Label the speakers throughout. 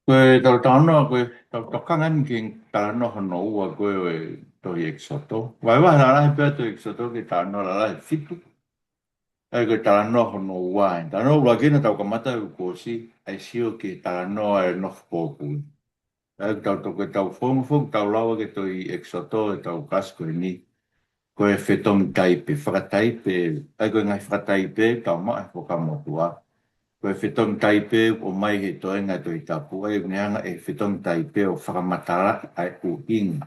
Speaker 1: Koe tau tano koe tau tokangan king tano hono ua koe Tohi Ekisoto. Vai vai la lahi pia Tohi Ekisoto ki tano la lahi fitu. Ai koe tano hono ua. Tano ua kina tau kamata u kosi. Ai sio ki tano ai nof poku. Ai tau to koe tau fongu fongu tau lawa ke Tohi Ekisoto e tau kasko ni. Koe Fetongitaipe. Fakataipe. Ai koe ngai Fakataipe tau maa whakamotua. Koe Fetongitaipe o mai he toenga to i tapu ai neanga e Fetongitaipe o whakamatara ai u inga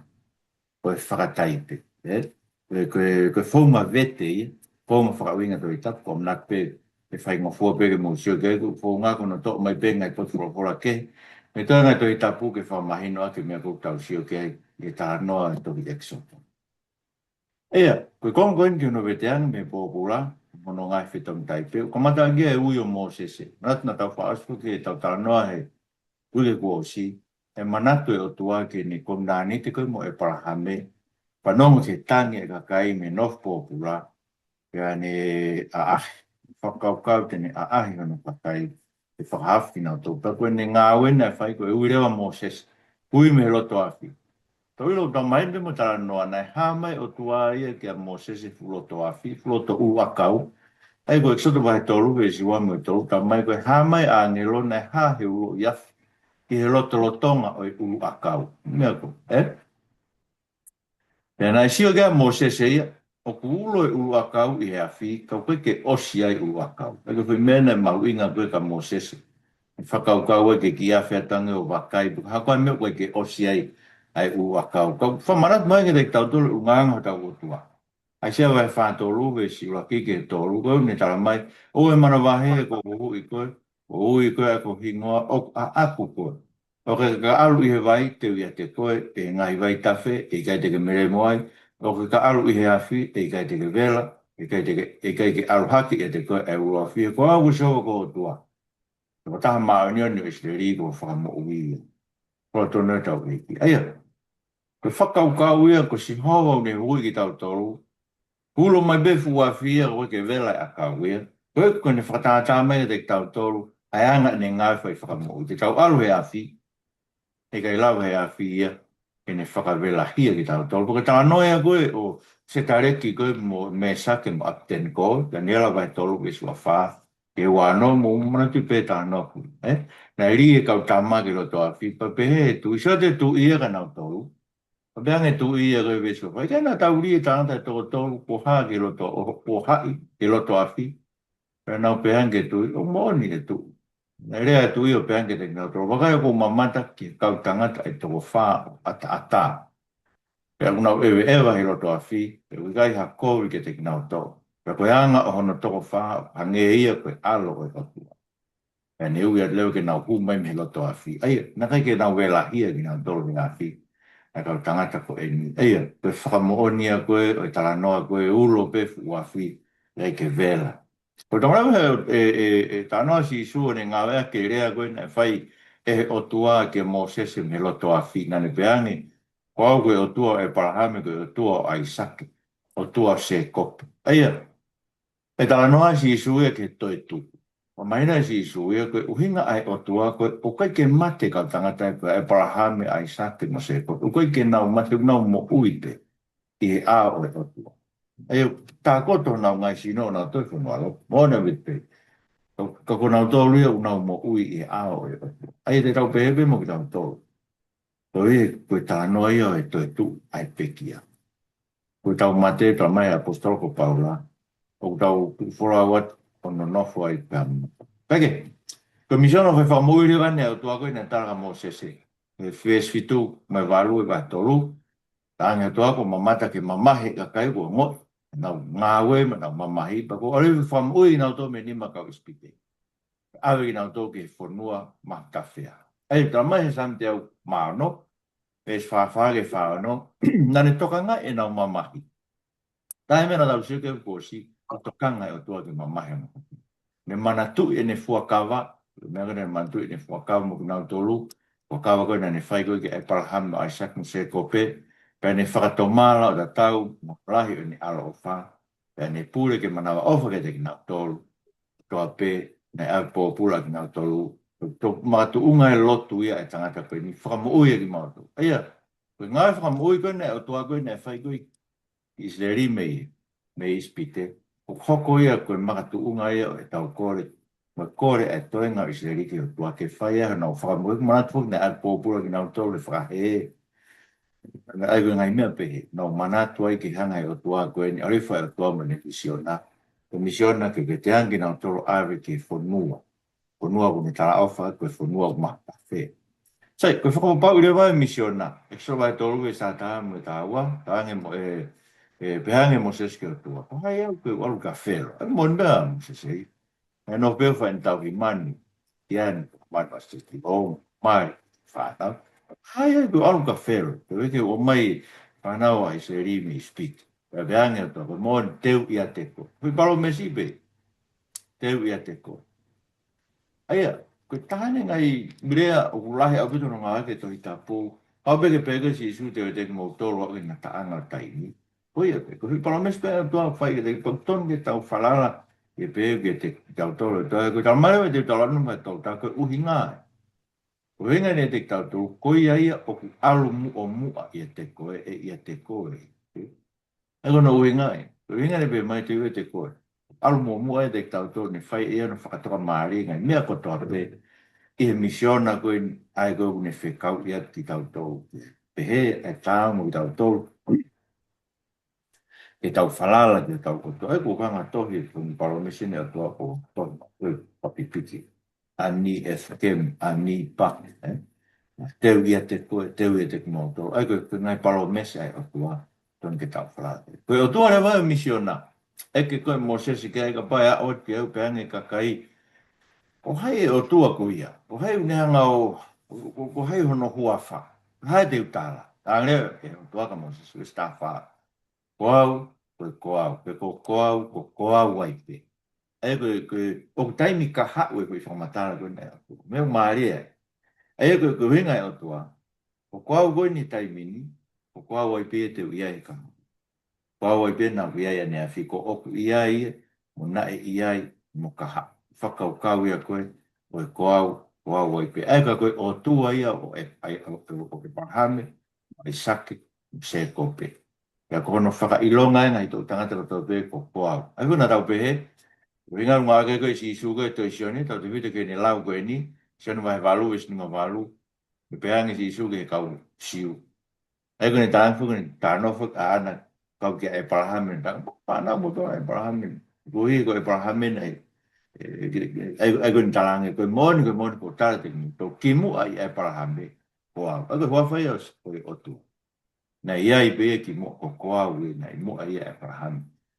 Speaker 1: koe Fakataipe. Koe whaunga vete i, whaunga whakawinga to i tapu ko mnak pe e whainga fua pe ke mōsio ke ku whaunga kono to mai pe ngai potu whakora ke. Me toenga to i tapu ke whamahino ake mea kou tau sio ke e tā noa to i Ekisoto. Ea, koe kongoin ki uno veteanga me pōpura, mono ngai Fetongitaipe, ko mata ngia e ui o Mōsese. Natna tau whaaspu ki e tau tānoa he ule kua o si, e manatu e o tua ki ni kondani te koe mo e parahame, panongo ke tangi e kakai me nof pōpura, kia ne a ahi, whakaukau te ne a ahi hono kakai, e whakahawhi nao tō, pa koe ne ngā wena e whai koe ui rewa Mōsese, ui me loto afi. Tau ilo tau mai me mo tala noa nei hamai o tua ia ki a Mōsese fuloto afi, fuloto u akau. Ai koe Ekisoto wahe tolu e si wame o tolu, tau mai koe hamai a ngelo nei ha he ulo iafi. Ki he loto lotonga o i ulu akau. Mea ko, Pena i sio kia Mōsese ia, o ku ulo i ulu akau i he afi, kau koe ke osi ai ulu akau. Ai koe mena e mau inga koe ka Mōsese. Whakaukau e ke ki a whiatangi o wakai, hakoa mea koe ke osi ai ua kau. Kau whamarat mai nge rek tau tolu unganga tau o tua. Ai sea vai whātolu ve si ula kike tolu, koe ne tala mai, o e mana wahe ko Huhu'i koe, o ui koe a ko hingoa, o a aku koe. O ke ka alu i he vai, te uia te koe, e ngai vai tawhe, e kai te ke mere moai, o ke ka alu i he afi, e kai te ke vela, e kai ke alu haki e te koe, e ua fie, ko au so ko o tua. Ko taha maa ni anu e se rigo whakamo ui. Ko tonu tau hiki. Aia, ko whakaukau ia ko si hoa ne hui ki tau tolu. Hulo mai befu wa fia ko ke vela a kau ia. Ko ne whakatata mai te tau tolu. Ai anga ne ngai whai whakamu. Te tau alu he a fi. E kai lau he a fi ia. E ne whakavela hia ki tau tolu. Porque tā noia koe o se tareki koe mo me sake mo apten ko. Ka nela vai tolu ke sua wha. Ke wano mo mana tu pe tā noku. Na ri e kau tamaki lo toa fi. Pa pehe tu. Isa te tu ia ka nau tolu. Peange tu ia koe vesu. Pai tēnā tau rie tāngata tō tōru po hā ki roto, po hai ki roto awhi. Pēnau peange tu, o mōni e tu. Nā rea tu i o peange te ngā tōru. Wakai o ko mamata ki kau tangata e tō whā ata ata. Pea unau ewe ewa ki roto awhi, pe wikai ha kōwi ke te ngā tōru. Pea koe anga o hono tōko whā, hange ia koe alo koe katua. Pea ne ui at leo ke nau hu mai me roto awhi. Ai, nā kai ke nau wela hia ki ngā tōru ki ngā awhi. A kau tangata ko e ni. Eia, koe whakamoonia koe, o i tala noa koe, ulo pe fuafi, rei ke vela. Ko tangata e tanoa si sua ne ngā wea ke rea koe, na whai e o tua ke Mōsese me loto a fi, nane peangi, ko au koe o tua e parahame koe o tua o Aisake, o tua se kope. Eia, e tala noa si sua ke toi tuku. O maina si isu ia koe uhinga ai o tua koe o kai ke mate ka tangata e parahame ai sate mo se koe. O kai ke nau mate nau mo uite i he a o e o tua. E tā koto nau ngai sino nau toi whanua lo. Mōna witte. Ka ko nau tō ria u nau mo ui i he a o e o tua. Ai te tau pehepe mo ki tau tō. Ko e koe tā noa ia e toi tu ai pekia. Koe tau mate tā mai apostol ko Paula. O tau fora wat ono nofo ai pēmu. Peke, ko misiono fai whamuiri wane au tua koe na tara Mōsese. E whes fitu mai walu e vai tolu. Tāngi tua ko mamata ke mamahi ka kai ko ngot. Nau ngāwe ma nau mamahi. Pako ori whamuiri nau tō me nima kau ispite. Awe ki nau tō ke whanua ma kawhea. Ei, tā mai he samte au maano. Pes whawhage whaano. Nane tokanga e nau mamahi. Tā he mena tau sike kōsi. O tokanga e o tua ke mamahi ana. Me mana tu e ne fuakawa, me ngare mana tu e ne fuakawa mo kuna tolu, fuakawa koe na ne whai koe ke e paraham no Isaac mo se kope, pe ne whakatomala o da tau, mo lahi o ne ala o wha, pe ne pure ke manawa ofa ke te kina tolu, toa pe, ne au pōpula kina tolu, to matu unga e lotu ia e tangata koe ni whakamoui e ki mautu. Aia, koe ngai whakamoui koe ne o tua koe ne whai koe Isleri me ispite. O hoko ia koe makatu unga ia e tau kore. Ma kore e toenga Isleri ki o tua ke whai e no whakamoui ko manatu ne at pōpura ki nau tau le whakahe. Ai koe ngai mea pehe. No manatu ai ki hanga e o tua koe ni arifa e o tua mo ne misiona. Ko misiona ke te hangi nau tau awe ki whanua. Whanua ko me tala ofa koe whanua ko mata whee. Sai, koe whakapapau i rewa e misiona. E so vai tolu e sa taha mo e tawa. Tahange mo pehange mo seske o tua. Ko hai au koe walu ka whero. E mo nda mo sesei. E no peo whain tau ki mani. Ian, mani was tiki o mai whanau. Hai au koe walu ka whero. Te weke o mai whanau ai se rimi i speak. E pehange o tua. Ko mo teu ia teko. Koe palo mesi pe. Teu ia teko. Aia, ko tahane ngai mirea o kulahe au kitu ngā ake tohi tapu. Au peke peke si isu te te mo toro au na taanga taini. Koia pe, ko hi parames pe tua whai ke te pakton ke tau whalala ke pe ke te tau toro. Ko tau mai te tau lanu mai tau tau ko uhi ngā. Ko hinga ne te tau toro koia ia o ku alu mu o mua ia te koe e ia te koe. E kono uhi ngā. Ko hinga ne pe mai te ue te koe. Alu mu o mua ia te tau toro ni whai ia no whakatoka maari ngai. Mea ko toa pe. I misiona koe ai koe kune whekau ia ki tau tau. Pehe e tāu mo ki tau tau. E tau whalala ki tau koto. E ko kanga tohi kuni paromesine a tua ko tohi. Koe papipiki. Ani e whakem, ani pak. Teu ia te koe, teu ia te kumoto. E koe ngai paromese ai a tua. Toni ke tau whalala. Koe o tua re vai misiona. E ke koe mo sesi ke ka pai a oti au peange kakai. O hai o tua ko ia. O hai unehanga o hai hono huafa. Hai te utala. Tāngre e o tua ka mo se stafa. Koau, ko koau waipe. E o taimi ka haue koe whamatara koe nei. Meu maaria. E koe hinga e o tua. O koau koe ni taimini. O koau waipe e te uia e kama. Koau waipe na uia e nea whiko oku iai. Mo nae iai mo ka ha. Whakau kau ia koe. O e koau waipe. E koe o tua ia o e pahame. O e sake. Se kope. Ia kono whakailonga e ngai tō tangata ko tō pē ko koau. Ai kuna tau pē he, ringa runga ake koe si isu koe tō isione, tau te whita ke ne lau koe ni, sionu mai walu, isi nima walu, me pēangi si isu ke kau siu. Ai kone tāngfu kone tānofak a ana kau kia e parahamen, pānau mo tō e parahamen, kuhi ko e parahamen ai, ai kone tālange koe moni ko tāra te kini, tō kimu ai e parahamen, koau. Ai koe huawhai au koe otu. Na ia i pe ki mo ko koa we na i mo ia e parahan.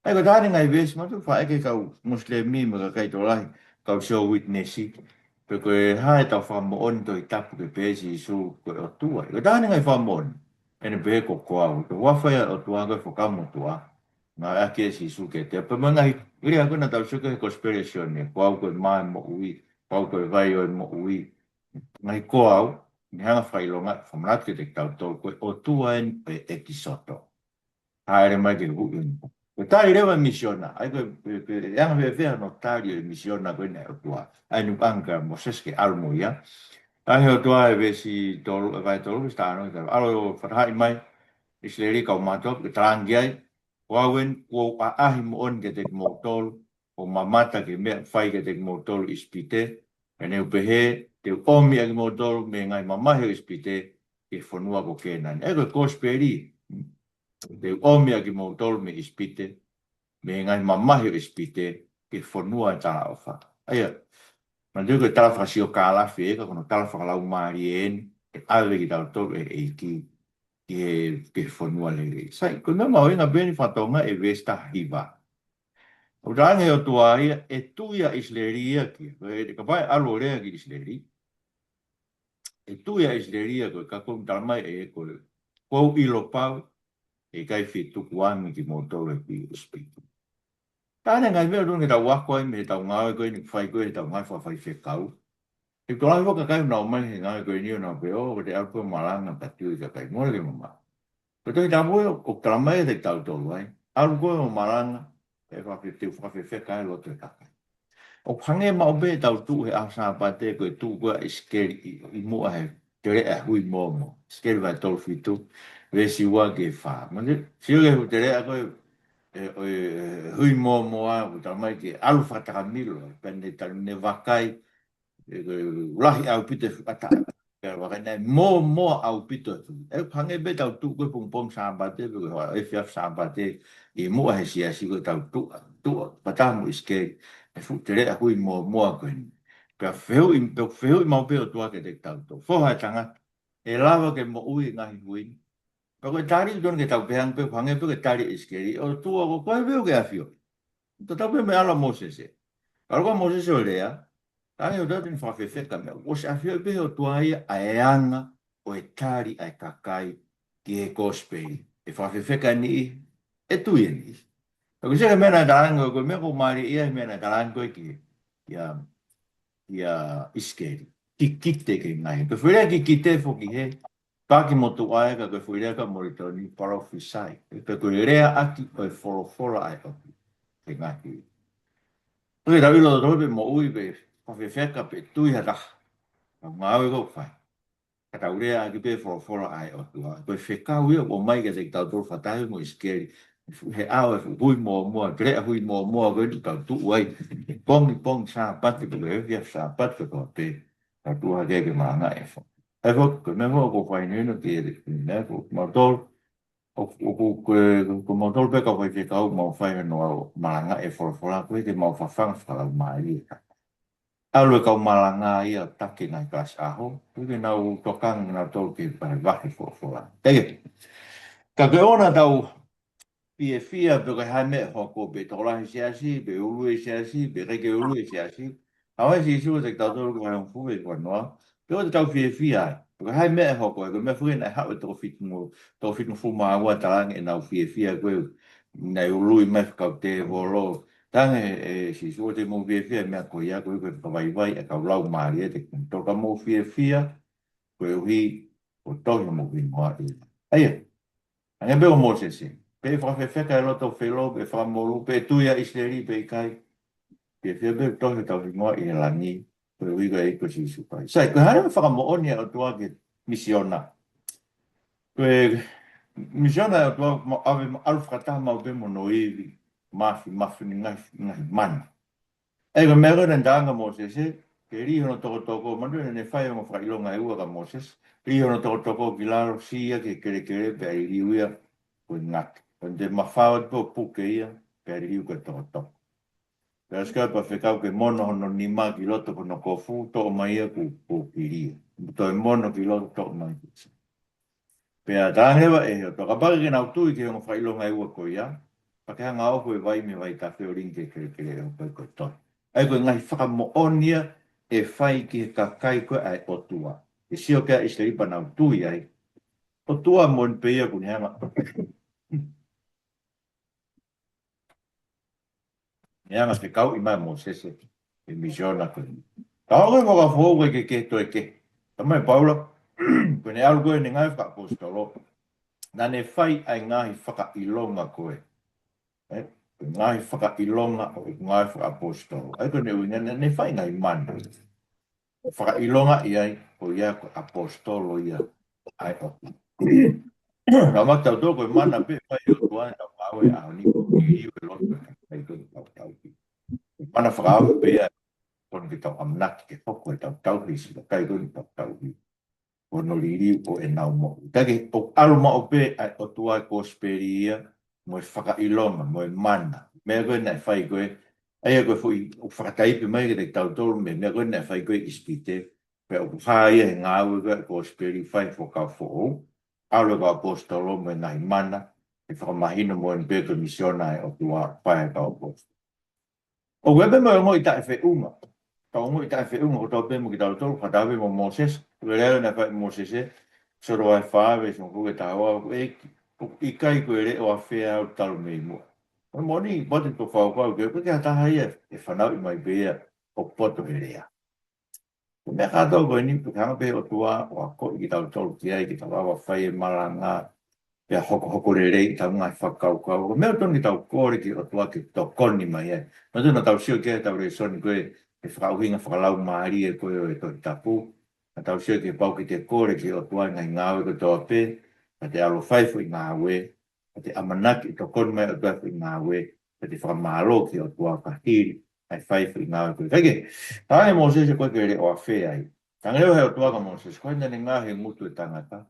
Speaker 1: Ai ko tani ngai ves ma tu fa ke kau muslimi mo ka kai to lai kau show witnessi. Pe ko ha ta fa mo on to i tapu ke pe si su ko o tua. Ko tani ngai fa mo on. Ene pe ko koa ko wa fa o tua ko fo ka mo tua. Na a ke si su ke te pe mo ngai ri a ko na ta su ke conspiration ne ko ko mai mo ui. Ko vai o mo ui. Ngai koa ni hanga whailonga, whamrat ke te tau tau, koe o tua en e Ekisoto. Haere mai ke hui. Koe tāi rewa misiona, ai koe anga vea vea no tāri e misiona koe nei o tua. Ai nu anka mo seske almo ia. Ai o tua e vesi tolu, e vai tolu, stano, alo whatai mai, isleri kau matok, ke tarangi ai, wawen, kua a ahi mo on ke te mo tolu, o mamata ke mea whai ke te mo tolu ispite, e neu pehe, te omi agi mo tolu me ngai mamahe ispite e whanua ko kēnani. E koe kosperi, te omi agi mo tolu me ispite, me ngai mamahe ispite e whanua e tala ofa. Aia, ma teo koe tala whakasio kālafi e, ka kono tala whakalau maari e en, e awe ki tala tolu e eiki, ke whanua lere. Sai, koe ngā mau inga beni whatonga e vesta hiva. O rangi o tua ia, e tuia isleria ki, ka pai alo rea ki isleri, e tuia isleria koe ka kum talamai e koe kou ilo pau e kai whituku angi ki motore ki uspiku. Tāne ngai mea rungi tau wako ai me tau ngāwe koe ni whai koe tau ngai whawhai whekau. E koe lai waka kai unau mai he ngāwe koe ni unau pe o te alpua malanga patiu i ka kai ngore ke mama. Koe toi tau moe o talamai e te tau tolu ai. Alu koe o malanga e whawhi whekai loto e kakai. O pange mau be tau tu he asa pate ko tu ko skeli I mo he tere a hui mo skeli va tol fitu ve si wa ke fa mane si o ke tere a ko hui mo a ta mai ke alfa tramilo pende tal ne vakai ulahi au pite ata wakana mo au pito e pange be tau tu ko pom sambate ko e fia sambate I mo he sia si ko tau tu patamu iske e fu tere a hui mo ko ni pe feu I mau pe o tua ke te tau to fo ha tanga e lava ke mo ui ngahi hui pa ko tari don ke tau peang pe pange pe ke tari iske o tua ko ko be ke afio to tau pe me ala mo se kalau ko mo se o lea Ai o dati fa fe fe ka me. O se afio be o tuai a eanga o e tari ai kakai ki e kospei. E fa fe fe ka ni e tu ye ni. Ko se me na dalango ko me ko mari ia me na dalango ki ia iskeri. Ki kite ke ngai. Ko furia ki kite fo ki he. Pa ki mo tu ai ka ko furia ka mo to ni para fisai. Ko rea aki o e foro foro ai ko. Ke ngai. Oi ra ilo do be mo ui be. Fa fe fe ka pe tu ia ra. Ngau ko fai. Kata urea ki pe for ai o tua. Ko fe ka ui o mai ke te tau tor fatai mo iskeri. He au e hui mo gre hui mo ko tu tau tu ai. Pong sa pat ke le via sa pat ke ko te. Ta tu ha ke manga e fo. E fo ko me mo ko fai ni no ke ne ko motor ko motor pe ka fai ke ka mo fai no manga e for ko ke mo fa fang fa mai. Alu kau malanga ia taki ngai kelas aho, tu nau tokang na tol ki pai wahi fola. Ege, ka ke ona tau pie fia pe ka hame hoko be tola siasi, be ulu siasi, be reke ulu siasi. Awa si su te tau tolu ka fu e ko noa. Pe o te tau pie fia, pe ka hame hoko e ko me fu na ha to fit mo fu ma wa talang e nau pie fia ko na ulu me ka te volo. Tange si so te mo fie fia mea ko ia ko ka vai vai e ka lau mari e te to ka mo fie fia ko hi o Tohi mo vi mo ai. Ai, anga be o mo se. Pe fa fe ka lo to felo be fa mo lu pe tu ia isteri pe kai. Pe fie be Tohi ta vi mo I la ni ko hi ga e ko si su pai. Sai ko hare fa mo oni o tua ke misiona. Ko misiona o tua ave alfa ta ma be mo no ivi. Mafi ngai man. E ka mea kona ndanga Moses e, ke ri hono toko manu ne whai o mwhai longa e ua ka Moses, ri hono toko ki laro sia ke kere pe ai riuia ko ngak. Kon te mawhawa po puke ia, pe ai riu ka toko. Pe aska pa whekau ke mono hono ni mā ki loto kono kofu, to o mai ia ku ki ria. To e mono ki loto to o mai. Pe a tāngewa e heo, toka pake ke nau tui ke hono whai longa e ua ko ia, pa ke hanga oku e vai me vai ta wheo ringe kere o pai ko toi. Ai koe ngai whakamo'onia e whai ki ka kai koe ai o tua. E sio kia i se ripa nau tui ai. O tua mon peia kun hanga. Hanga te kau I mai mo sese. E misiona koe. Ka hoi mo ka fōwe ke toi ke. Tamai paula. Koe ne alu koe ne ngai whakapostolo. Na ne whai ai ngahi whakailonga koe. Ngahi whakailonga o ngai whakapostolo. Ai koe ne ui ne whai ngai manu. Whakailonga I ai o ia ko apostolo ia ai o. Ka mata tō koe mana pe whai o tuane tau awe a ni I o loto ai koe tau tau. Mana whakaawe pe ia kono ki tau amnaki ke whoko e tau tau hisi ka kai koe tau tau hi. Kono liri o e nau mo. Kake o aluma o pe ai o tua ko speri ia mo e whakailonga mo e mana. Mea koe nai whai koe ai koe fui o Fakataipe mai ke te tau tolu me mea koe nai whai koe ispite. Pe o whaia he ngāwe koe ko speri whai whakau fōu. Aule ko apostolo me ngai mana. E whakamahino mo en pēto misiona e o tua whai ka apostolo. O webe mo e ngoi tae whe unga. Ka ngoi tae whe unga o tau pēmo ki tau tolu. Whatawe mo Moses. Leo na whai Moses e. Soro ai whawe son kuke tāua. I kai koe re o a whea o talu mei mua. O moni, bote to whakau koe. Koe kia taha ia. E whanau I mai bea o poto he rea. Mea kātou koe ni, kanga pe o tua, o a koi ki tau tolu ki ai, ki tau awa whai e maranga, Pea hoko rei tau ngai whakaukau. Mea toni tau kore ki o tua ki tau koni mai e. Ma tuna tau sio ke tau Lesoni koe e whakauhinga whakalau maari e koe o e toi tapu. Ma tau sio ke pau ki te kore ki o tua ngai ngāwe ko toa pē. Ma te alo whaifu i ngāwe. Ma te amanaki tau koni mai o tua i ngāwe. Ma te whakamalo ki o tua kahiri. Ai whaifu i ngāwe koe. Kaike, tāne Moses e koe ke re o a whea ai. Tangeo he o tua ka Moses. Koe nane ngā he ngutu e tangata.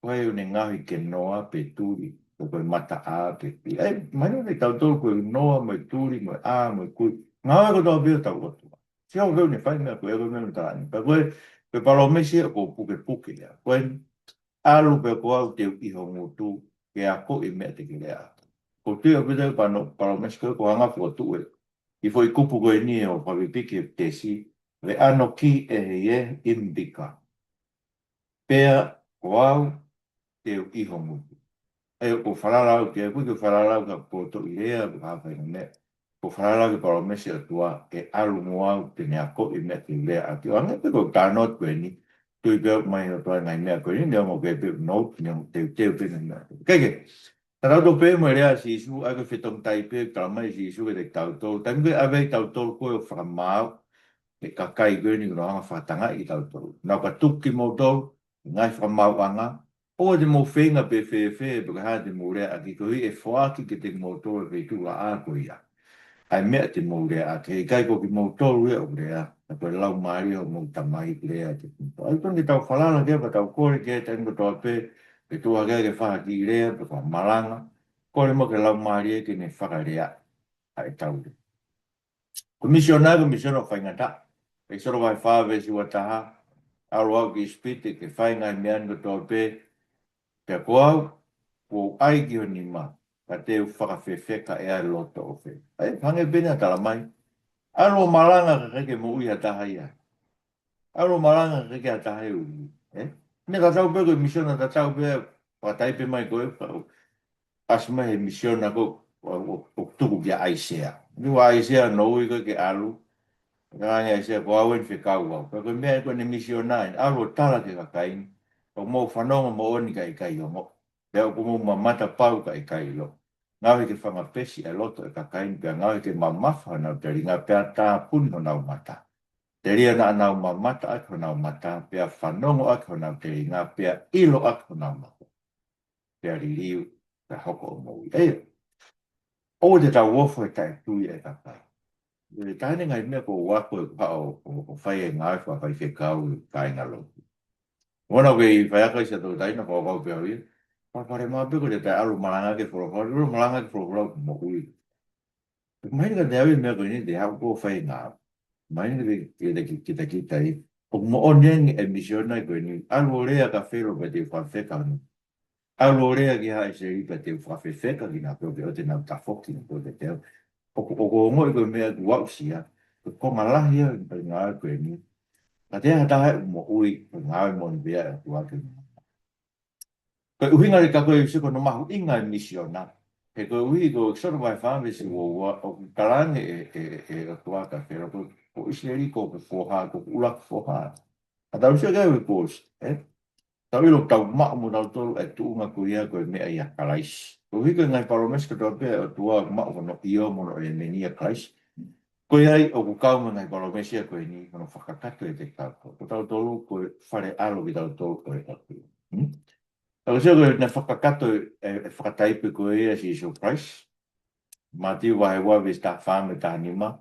Speaker 1: Koe une ngahi ke noa pe turi, ko koe mata a pe pi. Mai no nei tau tolu koe noa, mai turi, mai a, mai kui. Ngawe ko tau pia tau otua. Si hau keu ne whai mea koe ego mea tāni. Pa koe, koe palo mesi e ko puke puke ya. Koe alu pe ko au te iho ngutu, ke a ko i mea te ki lea. Ko tia pita palo mesi koe ko hanga ko tu e. I fo i kupu koe ni e o pawipiki e tesi, le ano ki e he e imbika. Pea ko au, te iho ngutu. E o whalalau ke koe ke whalalau ka poto i rea ko hawhai na mea. Ko whalalau ke paro mesi atua e alu moau te nea ko i mea te rea ati. O anga pe ko tānot koe ni, tui peo mai o toa ngai mea koe ni, nea mo ke peo not, nea mo teu pe na mea. Keke, tarau to pe mo rea si isu, ake Fetongitaipe, kalamai si isu e te tautol. Tangi koe awei tautol koe o whakamau, e kakai koe ni kuna anga whatanga i tautol. Nau ka tuki mo tol, ngai whakamau anga, o te mo whenga pe whewhe, pe ka te mo rea, a ki kohi e whaaki ke te mo tol e tu la a koe ia. Ai mea te mo rea, a ke kai ko ki mo tol rea o rea, a koe lau maari o mo tamai rea te kumpo. Ai tongi tau whalala ke, pa tau kore ke, tango toa pe, pe tua ke ke whaki rea, pe kwa malanga, kore mo ke lau maari e ke ne whakarea, ai tau rea. Komisionario, komisiono whaingata, e soro vai whawe si wataha, aro au ki spite ke whainga i mean toa pe, pia koau, ko ai ki honi ma, ka te whakawhewheka e ai loto o whe. Ai, hange bina tala mai. Aro malanga ka keke mo ui hataha ia. Aro malanga ka keke hataha e ui. Me ka tau peko misiona, ka tau pe, Fakataipe mai koe, asma he misiona ko, o tuku kia aisea. Niwa aisea no ui koe ke alu, Ranga e se ko awen fe kau au. Ko mea ko ne misionai, aro tala ke kakaini. O mo whanonga mo oni ka ikai o mo. Pea ko mo mamata pau ka ikai lo. Ngawe ke whanga pesi e loto e kakaini, pea ngawe ke mamafa na te ringa pea tā puno nau mata. Te ria na nau mamata ako nau mata, pea whanongo ako nau te ringa, pea ilo ako nau mata. Pea ririu, pea hoko o mo. O te tau wofo e tai tui e kakai. Tāne ngai mea ko wako e pa o whai e ngāi wha whai whekau i kai ngalo. Mona ke i whaiaka i sa tō taina ko wau pia hui. Pare mā peko te tai alu malanga ke whoro whoro, alu malanga ke whoro whoro mo hui. Mai ka te awi mea ko ni te hau ko whai ngā. Mai ni ke te ki tai. O mo oneng e misiona ko ni alu rea ka whero pa te whawheka ni. Alu rea ki hae se i pa te whawheka ki nā peo pe o te nau tafoki ni ko te teo. O ko ngoi ko mea ku wau sia. Ko malahi a ngā koe ni. Ka te hatahe mo ui ko ngā mo ni bea e kua ke. Ko uhinga re kako e siko no mahu inga e misiona. He ko uhi ko soro vai whame si o karange e kua ka whera. Ko isi eri ko whoha, ko ulak whoha. A tau sia kau e kōs. Tau ilo tau maa mo tau tolu e tuunga ko ia ko e mea ia kalaisi. Ko uhi ko ngai paromes ka tau pia o tua maa ko no iyo mo no e menia kalaisi. Ko ai o ku kau mana i mesia ko ni no whakakato e te kako. Ko tau tolu ko whare alo ki tau tolu ko e aku. Tau seo ko na whakakato e whakataipe ko e a si surprise. Mati wahe wawe sta whame ta nima.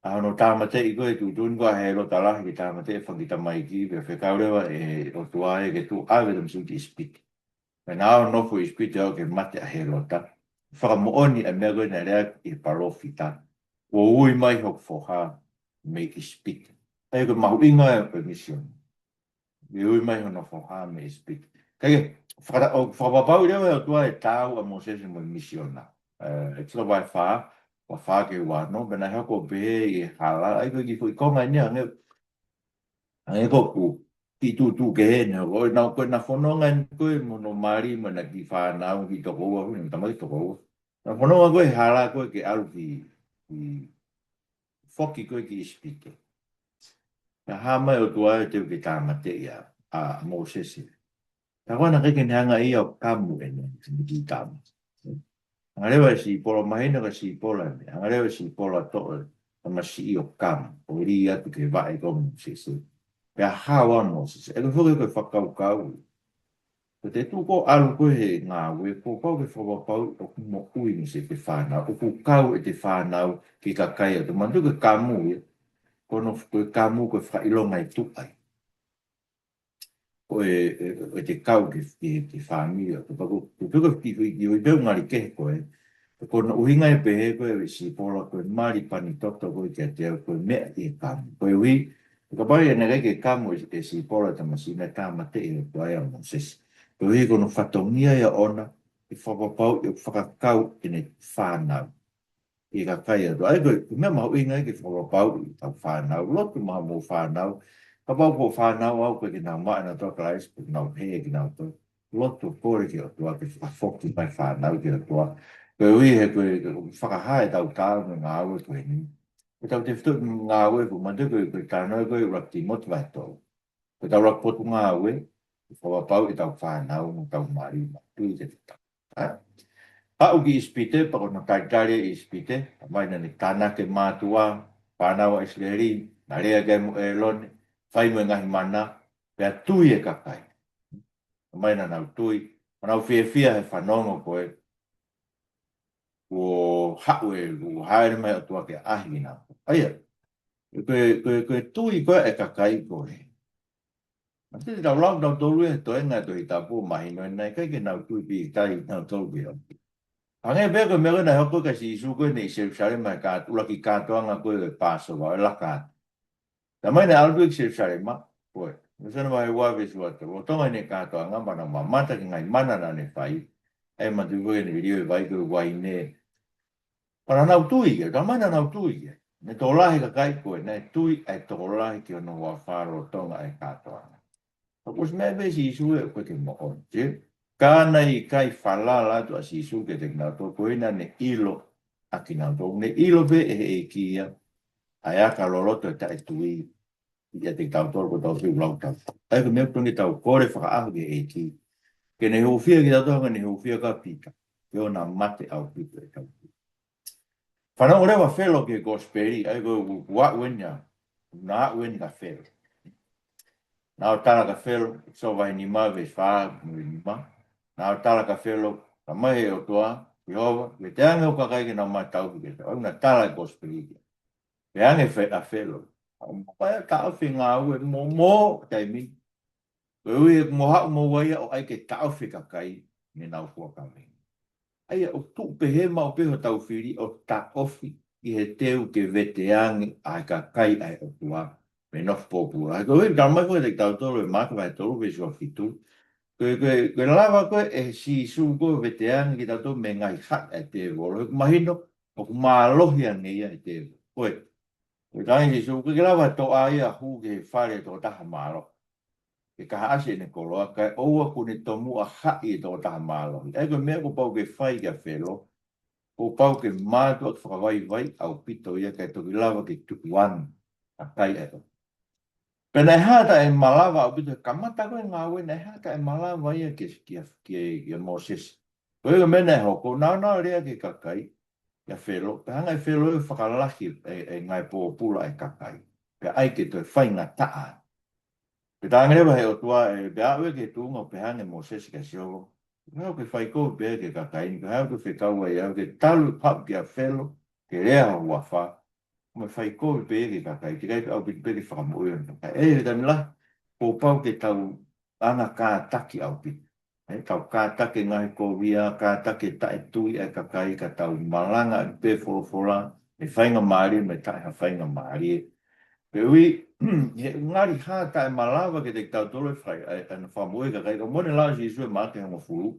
Speaker 1: A no tāmate i koe tu tūn koa he lo talahi ki tāmate e whangita mai ki. Pea whekaurewa e o tua e ke tu awe tam suti i spiti. Me nā o nofo i spiti au ke mate a he lota. Whakamooni e mea koe na rea i parofita. O ui mai hok whoha me i spiti. E ko mahu inga e o mission. I ui mai hono whoha me i spiti. Kage, whakapapau rewa e o tua e tāu a Moses mo missiona. E tila vai wha, wa wha ke wano, bena hako behe i hala, ai koe ki fui konga ni ange ko ku, ki tu ke he ne, o nau koe na whanonga ni koe, mono mari, mana ki whanau, ki toko ua, huni, tamaki toko ua. Na whanonga koe hala koe ke alu ki whoki koe ki ispike. Na hama o tua e teo ki tāmate ia a Moses. Tawana kake hanga ia kamu ene di kamu. Angalewa si pola mahina ka si pola ne. Angalewa si pola to ma si io kamu. O ria tu ke vai kom se se. Pe hawa no se. E ko ko fakau kau. Ko te tu ko alu ko he ngā we ko ko ke whakapau o mo ui ni se te whānau. O ko kau e te whānau ki ka kai atu. Mandu ke kamu ia. Kono ko kamu ko whailonga i tupai. O te kau ki whāngia. Ko tuka ki i beu ngari kehe koe. Ko na uhinga e pehe koe e si pola koe mari pani toto koe ki a te au koe mea i e kamu. Koe ui, ka pai e nere ke kamu e si pola ta masina tā mate e koe a monsesi. Koe ui kono whatongia ia ona i whakapau i whakakau i ne whānau. I ka kai atu. Ai koe, mea mahu inga i ke whakapau i tau whānau. Lotu maha mō whānau. Ka pau po whānau au koe ki nā maa na toka rais, koe nā pēe ki nā toka. Lotu kore ki atua, ke whafoki mai whānau ki atua. Koe ui he koe whakahae tau tāu me ngā aue koe ni. Koe tau te whitu ngā aue koe mandu koe tānoi koe rakti motu vai tō. Koe tau rakpotu ngā aue, whakapau i tau whānau mo tau mari, tui te tau. Pau ki ispite, pako na taitare ispite, mai na ni tānake mātua, whānau a isleri, na rea gai mo e lone, whai mo ngahi mana, pia tui e kakai. Mai na nau tui, manau fia he whanongo koe, o hau e u haere mai atua ke ahi nā. Aia, koe tui koe e kakai koe. Mati te tau lau tau tolu e to enga to i tapu mahi no nei kai ke nau tui pi kai nau tolu pi o. Ange be ko mero na hoko ka si su koe nei se sare mai ka ula ki katoanga koe e paso wa la ka. Ta mai na albu se sare ma koe. Musana mai wa ve su ata. O tonga nei katoanga mana ma mata ki ngai mana na ne fai. E ma tu koe ni video e vai koe wai ne. Para nau tui ke, ka mana nau tui ke. Ne tō lahi ka kai koe, ne tui ai tō lahi ki ono wa whāro tonga e katoanga. Tapos me be si isu e koe ke mo on. Kāna i kai whalala tu a si isu ke te ngā tō koina ne ilo a ki ngā tō. Ne ilo be e kia ai a ka loloto e tae tui i a te tau tō ko tau whiu lau tau. Ai ko mea pungi tau kore whakaahu ke e ki. Ke ne hufia ki tau tohanga ne hufia ka pita. Ke o nā mate au pita e tau. Whanau rewa whelo ke gosperi, ai ko wak wenya, nā wen ka whelo. Nā o tala ka whelo, so vai ni ma ve whaa mui ni ma. Nā o tala ka whelo, ka mahe o toa, Jehova, me te ange o kakai ke nā mai tau ki te, au na tala e gosperi ki. Me ange a whelo. Pai ka au whi ngā ue, mō, tai mi. Ui, mo hau mo waia o ai ke tau whi kakai, me nau kua kami. Ai o tu pehe ma o peho tau whiri o ta ofi i he teu ke veteangi ai ka kai ai o tua me no popula. Ai ko e kalmai koe te tau tolo e maka vai tolo ve sua fitu. Koe lava koe e si su koe veteangi ki tau tolo me ngai hat e te volo. Mahino o ku maalohi a ngeia e te volo. Koe tangi si su koe lava to a ia hu ke whare to taha maalohi. E ka haase ne koloa, kai oua kune tomu a hai tō taha mālo. E ko mea ko pau ke whai kia whelo, ko pau ke mātu at whakawai vai au pito ia kai toki lava ke tukuan a kai e to. Pena e hata e malawa au pito, kamata koe ngā ue, e hata e malawa ia ke Moses. Koe ko mena e hoko, nao rea ke kakai, ia whelo, pe hanga e whelo e whakalaki e ngai pōpula e kakai. Pe ai ke toi whai ngā taa. Pe tāngerewa he o tua e pe aue ke tūnga o pe hange Moses ka siogo. Hau ke whaikou pe ke kakaini, ka hau ke whekaua e au ke talu pap ke a whelo, ke rea hua wha. Me whaikou pe ke kakai, te kai au pe ke whakamoi on. E tami la, ko pau ke tau anga kā taki au pi. Tau kā take ngahi kovia, kā take tae tui e kakai, ka tau malanga i pe wholofola, me whainga maari, me tae ha whainga maari. Pe ui, ngari hata e malawa ke te tau tolo e whai, e na whamoe ka kai, ka mone lao si isu e mate hama furu,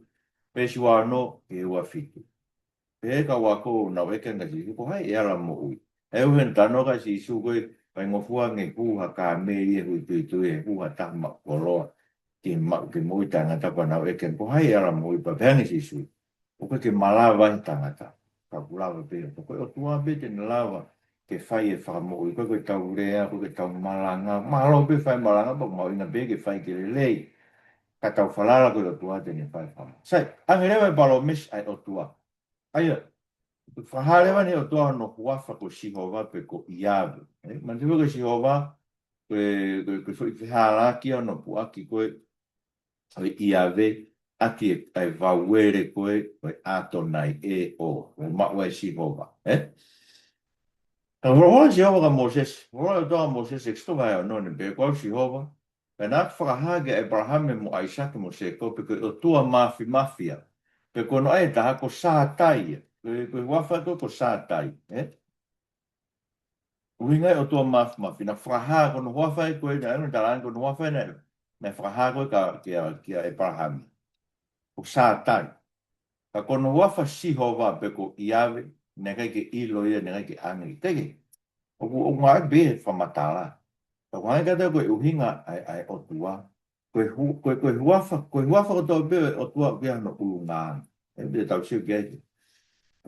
Speaker 1: pe si wano ke ua fitu. Pe he ka wako na weke nga si isu, ko hai e ala mo ui. E uhen tano ka si isu koe, pai ngofua nge kuha ka mei e hui tui tui e kuha tahma koloa, ki mui tangata pa na weke, ko hai e ala mo ui, pa pehangi si isu. O koe ke malawa i tangata, ka kulawa pe, o koe o tua pe te lawa, ke whai e whakamoi, koe tau rea, koe tau malanga, malo pe whai malanga, pa mau ina pe ke whai ke lelei. Katau falala ko o tua tene pai fama. Sai, angelewa balo mes ai o tua. Aia, whahalewa ni o tua no huafa ko Sihova pe ko Iave. Mantiwa ko Sihova, koe whihala ki no puaki koe Iave, aki ai vauere koe ato nai e o maua Sihova. Rola Jehova ka Moses, rola toa Moses eksto vai no ne be kwa Jehova. E nā whakahage Abraham mo Isaac mo se ko pe o tua mafia. Pe ko no ai taha ko sātai. Ko wafa ko sātai. Uhinga o tua mafi. Na whakaha ko no wafa ko e na talang ko no wafa na. Na whakaha ko kia Abraham. Ko sātai. Ka ko no wafa Jehova pe ko Iave. Nē kai ke ilo ia, nē kai ke angi. Teke. O ngā be whamatala. Ka wāi kata koe uhinga ai o tua. Koe huafa o tau be o tua kia no ulungaan. E be tau siu kia eke.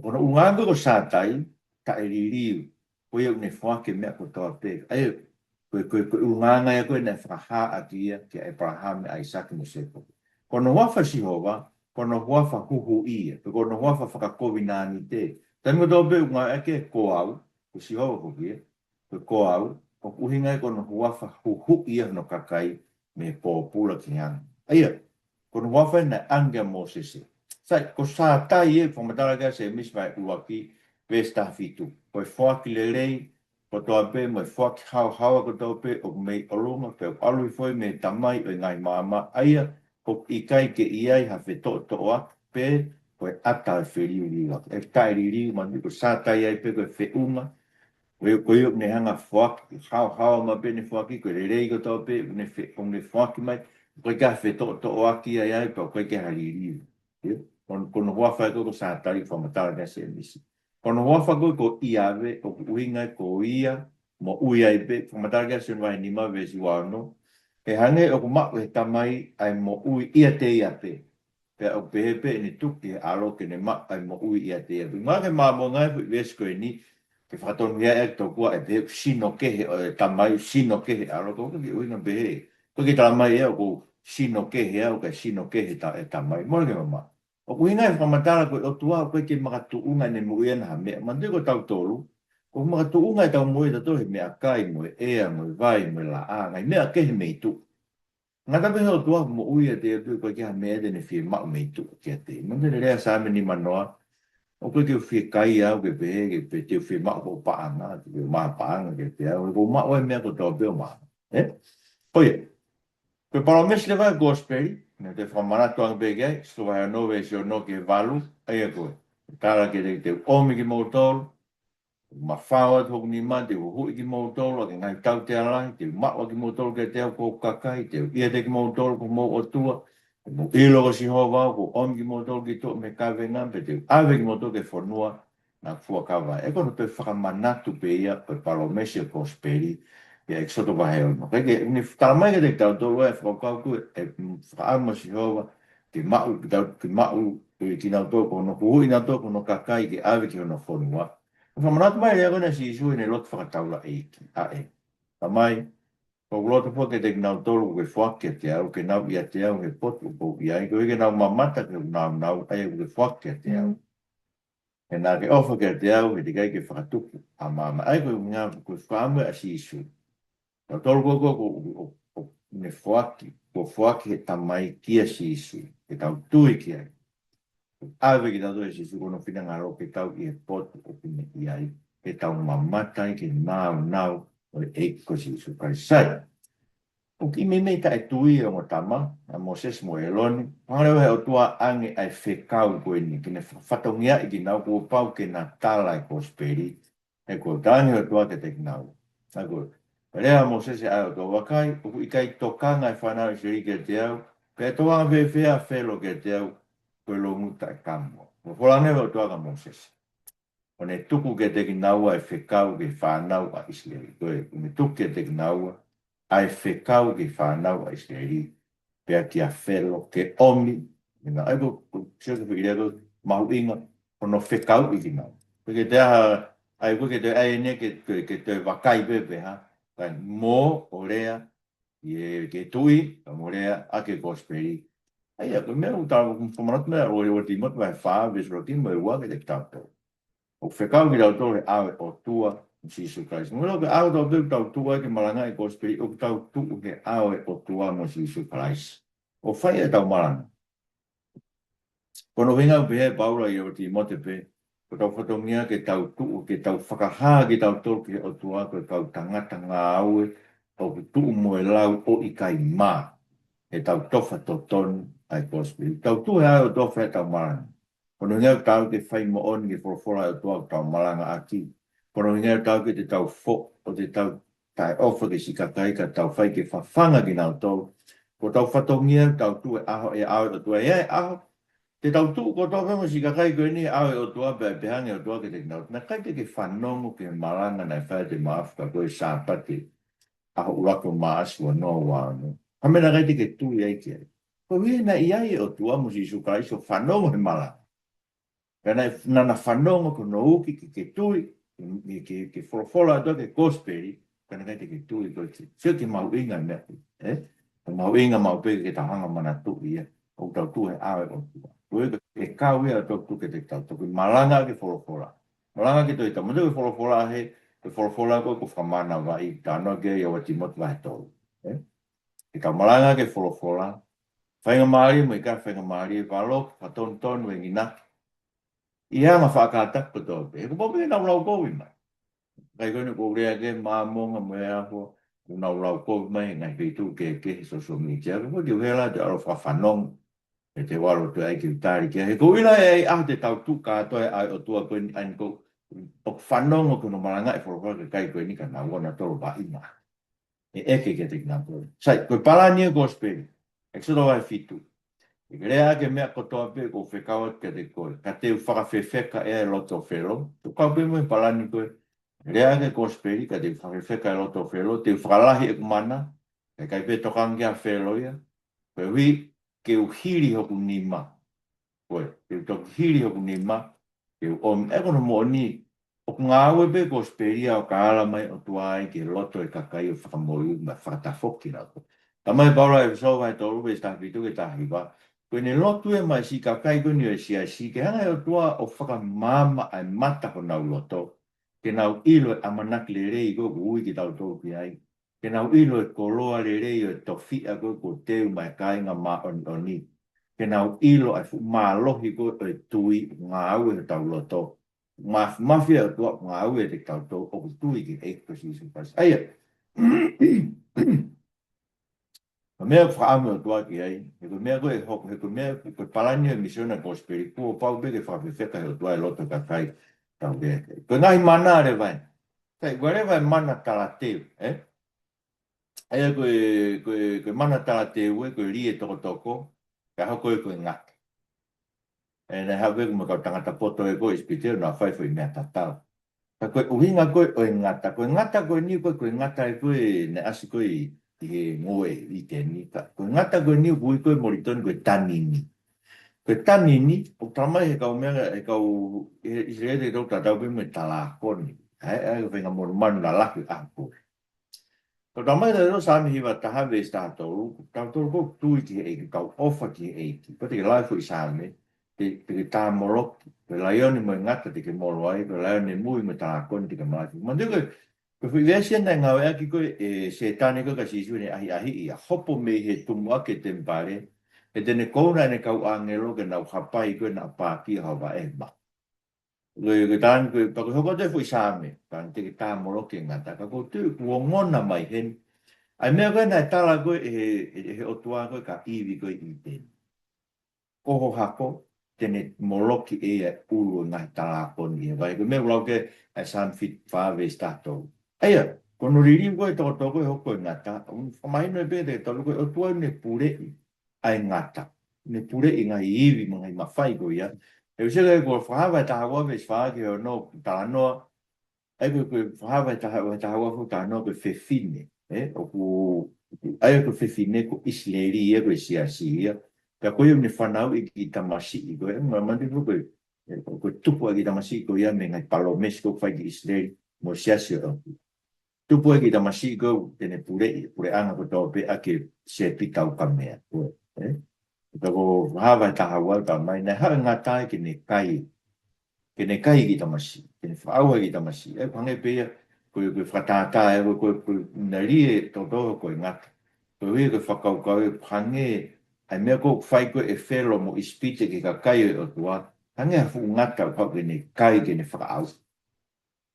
Speaker 1: Kono ulungaan koe ko sātai, ka e ririu. Koe au ne whake mea ko tau be. Ai, koe ulungaan ai koe ne whakaha a kia Abraham e Isaac mo seko. Kono huafa Jehova, kono huafa Huhu'i. Kono huafa whakakowinani te. Tango tau be unga eke ko au. Ko Jehova ko kia. Ko au. O uhinga e kono huafa Huhu'i no kakai me pōpula ki hanga. Aia, kono huafa na anga Moses. Sai, ko sātai e, whamatara kia se mismai uaki, vesta fitu. Ko e whaki le rei, ko toa pe, mo e whaki hawa ko toa pe, o mei olunga, pe o alui foi me tamai o ngai māma. Aia, ko i kai ke iai ha wheto toa pe, ko e ata e whiriu riwa. E tai ririu, mani ko sātai ai pe, ko e whiunga, koe o ne hanga whaki, hao ma pe ne whaki, koe re rei ko tau pe, ne whaki mai, koe ka whe to o aki ai ai, pa koe ke hariri. Kono huawha koe ko sātari whamatara ne se misi. Kono huawha koe ko Iave, o uinga ko ia, mo ui ai pe, whamatara kia sen vai nima vesi wano, e hange o ko mako he tamai, ai mo ui ia te ia pe. Pe o pehepe ni tuki he alo ke ne mako ai mo ui ia te ia pe. Ngā ke māmo ngai pu vesi koe ni, ke whakatonu ia e tau kua e pehe sino kehe o e tamai sino kehe alo ko ki uinga behe. Ko ki tamai e o ko sino kehe au ka sino kehe e tamai. Mora ke mama. O uinga e whamatara ko o tua koe ke makatuunga ne mui ana ha mea. Mandu ko tau tolu. Ko makatuunga e tau mui ta tohi mea kai mo e ea mo e vai mo e la a. Ngai mea kehe mei tu. Ngā tape o tua mo ui e te e koe ke ha mea de ne whie mau mei tu kia te. Mandu ne rea sa me ni manoa. O koe teo whie kai au ke pehe, ke pe teo whie mao ko paanga, ke maa paanga ke te au, ko mao e mea ko tau peo maa. Oie, koe paromesi le vai gospeli, ne te whamanatu anga pe kei, sto vai anove si o no ke valu, aia koe. Tara ke te omi ki mou tolu, ma whaua toku ni ma, te huhu'i ki mou tolu, ke ngai tau te alai, te mao ki mou tolu ke te au ko kakai, te ia te ki mou tolu ko mou o tua, mo ilo ko si hova ko om ki mo tol ki to me ka venga pe te ave ki mo to ke fonua na fua ka va e kono pe fa manatu pe ia pe palomesi ko speri e Ekisoto va he no ke ni tamai ke te tau to e fa ka ku e fa mo si hova ki mau ki na to ko no ku ina to ko no ka kai ki ave ki no fonua fa manatu mai e ko si su ne lot fa taula e tamai. Ko loto po ke te nau tolu ke whake te au, ke nau ia te au he potu po ia, ko ke nau mamata ke nau, ai ke whake te au. E nā ke ofa ke te au, he te kai ke whakatuku a mama, ai ko ngā ko whāmu a si isu. Nau tolu ko ne whake, ko whake he tamai kia si isu, ke tau tui ki ai. Awe ki tau tui si isu, kono whina ngā ro ke tau i he potu o pine i ai, ke tau mamata ke nau, o e ko si isu kai sai. O ki me mei ta e tui o tama, a Moses mo e loni, pangalewa he o tua ange ai whekau koe ni, kine whatongia i ki nau ko pau ke na tala e ko speri, e ko tangi o tua ke te kinau. Na ko, rea Moses e ai o tua wakai, o ku i kai tokanga e whanau i siri ke te au, pe toa ve whea whelo ke te au, koe lo muta e kamo. O wholangewa o tua ka Moses. O ne tuku ke te kinaua e whekau ke whanau a Israeli. Koe, o ne tuku ke te kinaua, ai whekau ki whanau a Israeli, pia ki a whelo ke omi, ina ai ko sio ke whirego mahu inga, ono whekau i ki nau. Ke te aha, ai ko ke te ai ne ke te wakai pepe ha, kai mō o rea, ke Tohi, kamolea ake gospeli. Ai ko me o ta ko manat me o timot vai fa ves ro tim wa ke tato. O fekau ki tau e awe o tua Jesus Christ. Mo ke awe tau tua ke malanga e gospeli o tau tu ke awe o tua mo Jesus Christ. O fai e tau malanga. Kono winga pe Paula i o Timote pe. Ko tau whatongia ke tau tu ke tau whakaha ki tau tō ke o tua ko tau tangata ngā aue o ke tu mo e lau o i kai mā. E tau tofa to ton ai gospel. Tau tu e o tofa e tau malanga. Kono ngau tau ke whai mo on ke forfora o tua tau malanga aki. Kono ngau tau ke te tau fo o te tau tai ofa ke sikakai ka tau whai ke whawhanga ki nau tau. Ko tau whatongia tau tu e aho e aho o tua e aho. Te tau tu ko tau whenga sikakai koe ni aho e o tua pe pehange o tua ke te nau. Na kai ke whanongo ke malanga nai whai te maafka koe sāpati. Aho urako maasua no wāno. Hamena kai te ke tui ai kia. Ko hie na iai o tua mo si suka iso whanongo he malanga. Kana nana whanongo ko no uki ke tui, ke wholofola ato ke gospeli, kana kai te ke tui koe te. Sio ke mau inga mea. Ko mau inga mau peke ke tahanga mana tui ia. O tau tu he awe o tua. Koe ke kau ia tau tu ke te tau. Toki malanga ke wholofola. Malanga ke toi tamu ke wholofola he, ke wholofola koe ko whamana wai. Tāno ke ia wati motu wahe tau. Ke tau malanga ke wholofola. Whainga maari mo i ka whainga maari e walo, whaton ton wengina. Ia ma whakatak ko tō pe. Ko popi nau lau kowi mai. Kai koe ko rea ke māmonga mo e aho. Ko nau lau kowi mai ngai peitu ke social media. Ko ki uhela te alo whawhanong. E te waro tu ai ki utari kia. He ko ina e aho te tau tu kātoe ai o tua koe ni aini ko. O whanong o kuno malanga e wholofola ke kai koe ni ka nau wana toro ba ima. E eke ke te kina koe. Sai, koe palani e gospel. Ekisoto vai fitu. I rea ke mea kotoa pe ko whekawa ke te koe. Ka te whakawhewheka e loto whelo. Tu kau pe mo i palani koe. Rea ke gospeli ka te whakawhewheka e loto whelo. Te whakalahi e kumana. E kai pe tokangi a whelo ia. Koe hui ke uhiri hoku nima. Koe, ke uhiri hoku nima. Ke om e kono mo ni. O ngā aue pe gospeli a o ka ala mai o tuai ke loto e kakai o whakamoyu ma whakatafoki na koe. Tamai paula e so vai toru be sta fitu ke tahi ba. Ko ne lotu e mai si kakai ko ni e si ke hanga o tua o whaka mama ai mata ko nau loto. Ke nau ilo e amanak le rei ko ui ki tau tō ki ai. Ke nau ilo e koloa le rei o e tofi a ko teu mai kai ngā ma oni. Ke nau ilo ai fu maa lohi ko e tui ngā au e tau loto. Mafia o tua ngā au e te tau tō o tui ki e kosi si pas. Aia. Mea whaame o tua ki ai, he ko mea koe hoko, he ko mea koe palani o misiona gospeli, kua pau peke whawhiwheka he o tua e loto ka kai tau kea. Koe ngahi mana re vai, kai ware vai mana tala teo, Aia koe mana tala teo e, koe rie toko toko, ka hoko e koe ngata. E nei hawe kuma kau tangata poto e koe ispiteo na whaifo i mea tatau. Ka koe uhinga koe o e ngata, koe ngata koe ni koe ngata e koe ne asi koe i ngoe i te nika. Koe ngata koe ni ui koe moritoni koe tanini. Koe tanini, o tamai he kau mea, he kau Israel te tau tatau pe me talakoni. Ai whenga moro manu la laki ako. Ko tamai te tau sami hiwa tahawe is tātou, tātou kou tui ki eiki, kau ofa ki eiki. Ko te laifo i sami, te tā moroki. Koe laioni mo ngata te ke moro ai, koe laioni mui me talakoni te ke malaki. Mandu koe, ko fi vesi na ngau e aki koe e setane koe ka sisu ne ahi i a hopo me he tumu ake tempare e tene kouna ne kau angelo ke nau hapai koe na pāki hawa e ma. Koe tāni koe pako hoko te fui sāme, tāni te ke tā moroke ngata, ka ko tu kuongona mai hen. Ai mea koe na tala koe he otua koe ka iwi koe i tēni. Koho hako, tene moroki e ulu ngai tala koni e vai. Koe mea ulau ke ai sāme fit whāwe statou. Aia, kono riri koe toko koe hoko e ngata, whamaino e pēte tolu koe o tua ne purei ai ngata. Ne purei ngai iwi mga i mawhai koe ia. E usega e koe whahawa e tahawa me whaake o no tānoa, ai koe whahawa e tahawa fu tānoa koe whewhine. Ai koe whewhine ko isleri ia koe siasi ia. Ka koe ne whanau i ki tamasi i koe, mandi koe koe tupu a ki tamasi i koe ia me ngai palomes koe whai ki isleri mo siasi o. tu pue ki tamasi go tene pure anga ko to pe ake se pita o kamea eh ko hava ta hawa ta mai na ha nga tai ki ki tamasi ki whaaua ki tamasi e pange pe ko whatata e ko na rie to ko ngata ko we ko whakaukau e pange ai mea ko whai ko e whelo mo ispite ki ka kai o tua pange a fu ngata ko ki ne whakaau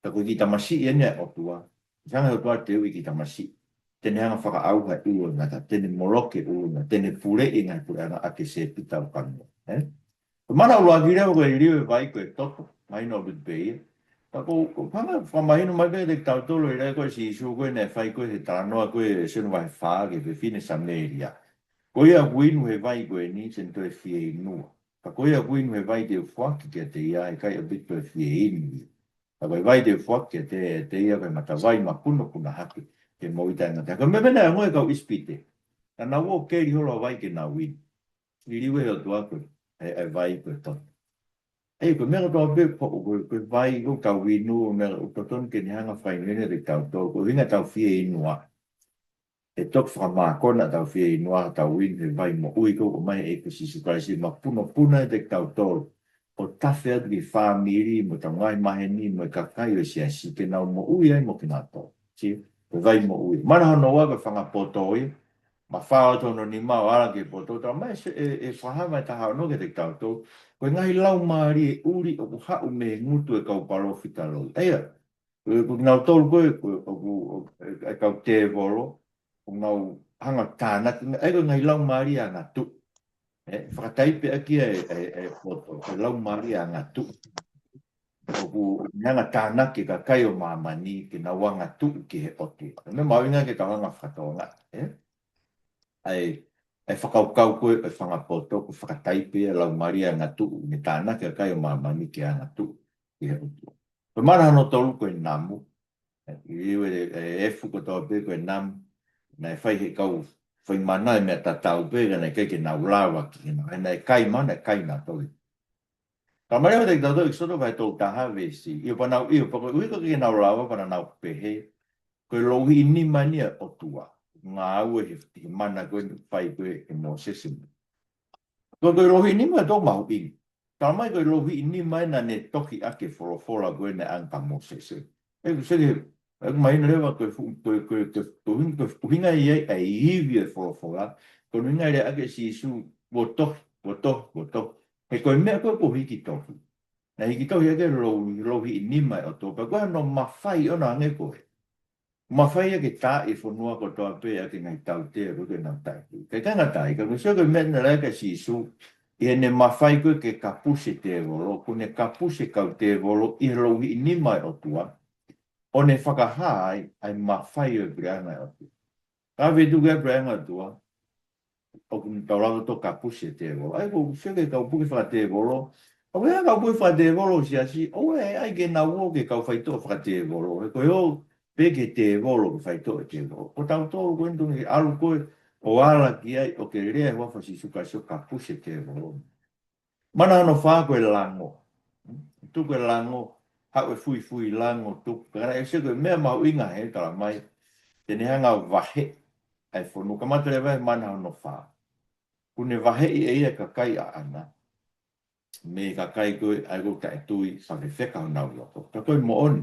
Speaker 1: ta ko ki tamasi e ne o tua Sanga o tua te ui ki tamasi. Tene hanga whakaau hai ua ngata, tene moroke ua ngata, tene pure i ngai pure anga ake se pita o kanga. Mana ua gireo koe riu e vai koe toko, mai no bit beia. Ta ko panga whamahino mai bea te tau tolo i rea koe si isu koe ne whai koe he taranoa koe senu vai whaa ke pe fine sa meria. Koe a winu he vai koe ni sen toi fie i nua. Ta koe a winu he vai te whaki ke te ia e kai a bit toi fie i nui. Ta koe vai te whaki te ia koe mata vai ma kuna haki ke mo i tainga te. Ka me mena e ngoe kau ispite. Ta na wo keri holo vai ke na winu. I riwe o tua koe e vai koe tono. Ei, ko mera toa pe po ko vai ko ka winu mera o ton ke ni hanga fai ngene de tau to ko hinga tau fie inua. E tok fra ma kona tau fie inua tau win he vai mo ui ko mai e ko si surprise ma puna de tau to. O tafe at ki family mo tau ngai mahe ni mo ka kai o sia si ke na mo ui ai mo ke na to. Si, ko vai mo ui. Mana no wa ko fanga potoi. Ma whao tono ni mau ara ke poto ta mai e whahama ta hao no ke te tauto ko ngai lau maari e uri o hau me ngutu e kau palo fitalo eia ko ngau tolu ko e kau te volo ko ngau hanga tāna e ko ngai lau maari a ngā tu Fakataipe aki e poto ko lau maari a ngā tu ko nganga tāna ke ka kai o mamani ke na wanga tu ki he oti me mawinga ke ka hanga whatonga ai whakaukau koe e whangapoto ko Fakataipe e lau maria ngā tu ni tāna ke kai o mamani ke a ngā tu ki he utu. Ko mara no tolu koe namu, i iwe e efu ko tau pe koe namu, na e whai he kau whai mana e mea tatau pe na e kei nau lawa ki na e kai mana e kai nā tolu. Ka mare ho te tau tau Ekisoto vai tau taha vesi, i o panau i o pako ui ko ki nau lawa pana nau pehe, koe lohi ni mania o tua. Ngā au he mana koe whai koe e mō sesimu. Koe rohi ni mai tō mahu ingi. Tā mai koe rohi ni mai na ne toki ake whora koe ne ang ka mō sese. E ku seke, e ku mai rewa koe puhinga i ai ai iwi e whora. Koe hinga i ake si isu wo tohi. He koe mea koe po hiki tohi. Na hiki tohi ake rohi ni mai o tō. Pa koe no mawhai ona ange koe. Mawhai ake tā e whanua ko toa pe ake ngai tau te a koe nau tai. Kei kanga tai, ka koe koe mea na reka si isu, i ne mawhai koe ke kapuse te volo, ko ne kapuse kau te volo, i rohi ni mai o tua, o ne whakahai ai mawhai o breanga o tua. Ka vedu ke breanga o tua, o kun tauranga to kapuse te volo. Ai ko seke kau puke whaka te volo, o wea kau puke whaka te volo si asi, o e ai ke na uo ke kau whaito whaka te volo. E koe o, peke te volo ke whaito e te volo. O tau tō koe ntungi alu koe o ala ki ai o ke rea wafa si suka so ka puse te volo. Mana ano wha koe lango. Tu koe lango, hau e fui lango tu. Kana e se koe mea mau inga he tala mai. Tene hanga wahe ai whonu. Kamata le wahe mana ano wha. Kune wahe i eia ka kai a ana. Me ka kai koe ai ko ka e tui sa me wheka ho nau loko. Ka koe mo oni.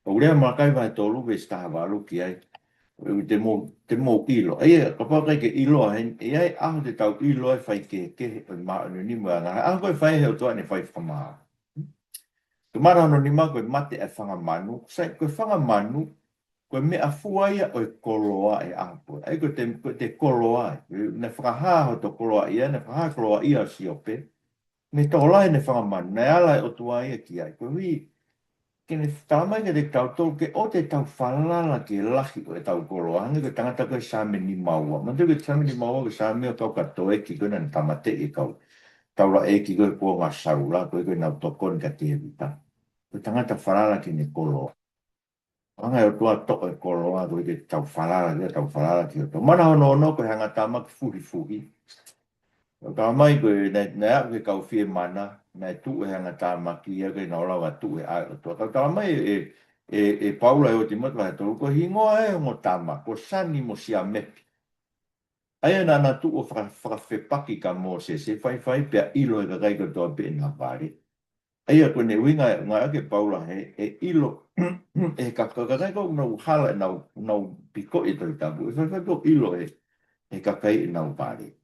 Speaker 1: O rea ma kai vai tolu ve sta valu ki ai te mo ilo ai ka pa kai ke ilo ai ai a te tau ilo ai fai ke ma ni ma na a ko fai he to ani fai fama tu mara no ni ma ko mate e fanga manu sai ko fanga manu ko me a fuaia o koloa e a po ai ko te koloa ne fra ha ho to koloa ia ne fra ha koloa ia si ope me to lai ne fanga manu na ala o tu ai ki ai ko wi kene tamai ke te tau tō ke o te tau whalala ke lahi o e tau koro hangi ke tangata koe sāme ni maua. Mantu ke sāme ni maua ke sāme o kau kato eki koe nan tamate e kau. Tau la eki koe kua ngā saula koe koe nau tokon ka te evita. Koe tangata whalala ke ne koro. Hangai o tua toko e koro a koe ke tau whalala ke o tō. Mana hono ono koe hanga tama ke fuhi. Ka mai koe na au ke kau fie mana. Me tu e hanga tāma ki ia ke na olawa tu e ai o tua. Ka mai Paula o te mata to ko hingoa e mo tama ko sani mo sia mepi. Aia na tu o fra paki ka mo se fai pe ilo e kai ko to pe na pare. Aia ko ne winga nga ke Paula ilo e ka ko no hala no piko i to tabu. Fai ko ilo ka kai na pare.